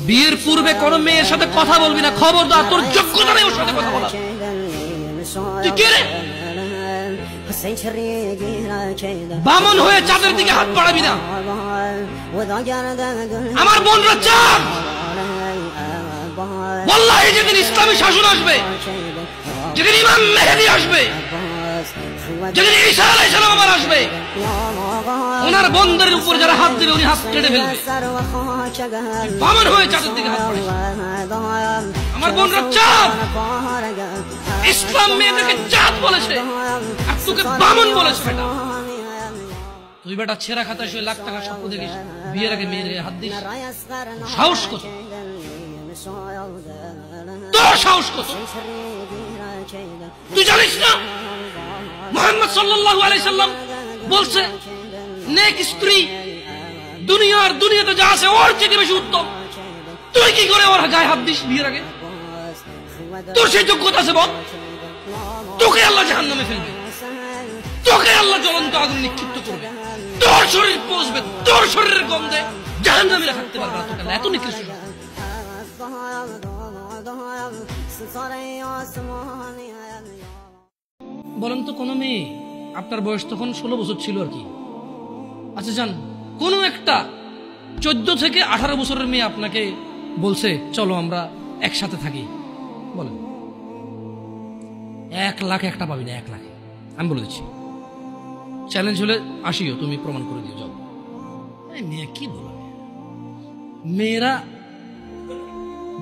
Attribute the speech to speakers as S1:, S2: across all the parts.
S1: বিয়ের পূর্বে কোন মেয়ের সাথে কথা বলবি না, খবরদার, তোর যোগ্যতা নেই ওর সাথে কথা বলার। তুই কে রে? বামন হয়ে চাঁদের দিকে হাত বাড়াবি না। আমার বোনরা চাঁদ। ওয়াল্লাহি যেদিন ইসলামী শাসন আসবে, যেদিন ইমাম মেহেদী আসবে, যেদিন ঈসা আলাইহিস সালাম আবার আসবে, ওনার বন্ধের উপর যারা হাত দেবে উনি হাত কেটে ফেলবে। বামন হয়ে চাঁদের দিকে হাত বাড়াবি। আমার বোনরা চাঁদ। ইসলাম মেয়েদেরকে চাঁদ বলেছে আর তোকে বামন বলেছে। বেটা তুই বেটা ছেঁড়া খাতা শুয়ে লাখ টাকা স্বপ্ন দেখিস, বিয়ের আগে মেয়ের হাত দিস? সাহস কত তোর, সাহস কত? তুই জানিস না মুহাম্মদ সাল্লাল্লাহু আলাইহি সাল্লাম বলছে নেক স্ত্রী দুনিয়াতে যা আছে ওর থেকে বেশি উত্তম। তুই কি করে ওর গায়ে হাত দিস বিয়ের আগে? তোর সেই যোগ্যতা আছে বল? তোকে আল্লাহ জাহান্নামে ফেলবে, তোকে আল্লাহ জ্বলন্ত আগুনে নিক্ষিপ্ত করবে, তোর শরীর পচবে, তোর শরীরের গন্ধে জাহান্নামীরা থাকতে পারবে না। তোকে এত নিকৃষ্ট। বলেন তো কোন মেয়ে, আপনার বয়স তখন 16 বছর ছিল আর কি, আচ্ছা জান, কোন একটা 14 থেকে 18 বছরের মেয়ে আপনাকে বলছে চলো আমরা একসাথে থাকি? বলেন 1 লাখ একটা পাবি না, 1 লাখ। আমি বলে দিচ্ছি, চ্যালেঞ্জ হলে আসিও, তুমি প্রমাণ করে দিও, যাও। মেয়ে কি বলবে? মেয়েরা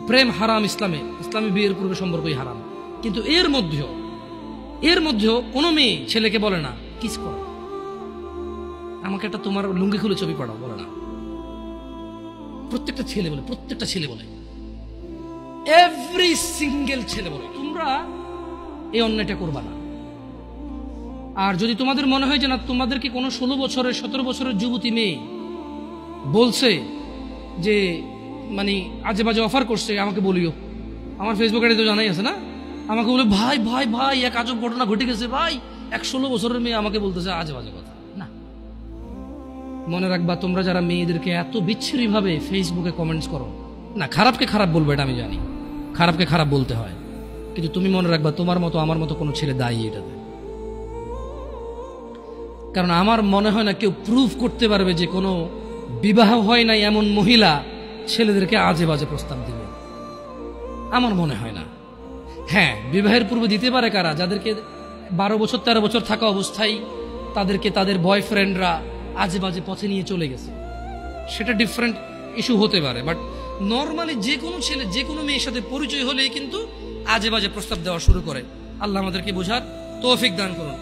S1: প্রেম হারাম ইসলামে, ইসলামী বিয়ের পূর্বে সম্পর্কই হারাম, কিন্তু এর মধ্যেও কোনো মেয়ে ছেলেকে বলে না কিস কর, আমাকে একটা তোমার লুঙ্গি খুলে ছবি পাঠাও, বলে না। প্রত্যেকটা ছেলে বলে, এভরি সিঙ্গেল ছেলে বলে তোমরা এই অন্যায়টা করবা না। আর যদি তোমাদের মনে হয় যে না, তোমাদেরকে কোনো 16 বছরের 17 বছরের যুবতী মেয়ে বলছে যে মানে আজে বাজে অফার করছে, আমাকে বলিও। আমার ফেসবুক আইডি তো জানাই আছে না, আমাকে বলে ভাই ভাই ভাই এক আজব ঘটনা ঘটে গেছে ভাই, 16 বছরের মেয়ে আমাকে বলতেছে আজে বাজে কথা। না, মনে রাখবা তোমরা যারা মেয়েদেরকে এত বিচ্ছিরি ভাবে ফেসবুকে কমেন্টস করো না, খারাপকে খারাপ বলবে এটা আমি জানি, খারাপকে খারাপ বলতে হয়, কিন্তু তুমি মনে রাখবা তোমার মতো আমার মতো কোনো ছেলে দায়ী এটাতে। কারণ আমার মনে হয় না কেউ প্রুফ করতে পারবে যে কোনো বিবাহ হয় নাই এমন মহিলা ছেলেদেরকে আজে বাজে প্রস্তাব দিবে, আমার মনে হয় না। হ্যাঁ, বিবাহের পূর্বে দিতে পারে কারা? যাদেরকে 12 বছর 13 বছর থাকা অবস্থায় তাদেরকে তাদের বয়ফ্রেন্ডরা আজে বাজে পথে নিয়ে চলে গেছে, সেটা ডিফারেন্ট ইস্যু হতে পারে। বাট নর্মালি যে কোনো ছেলে যে কোনো মেয়ের সাথে পরিচয় হলেই কিন্তু আজে বাজে প্রস্তাব দেওয়া শুরু করে। আল্লাহ আমাদেরকে বোঝার তৌফিক দান করুন।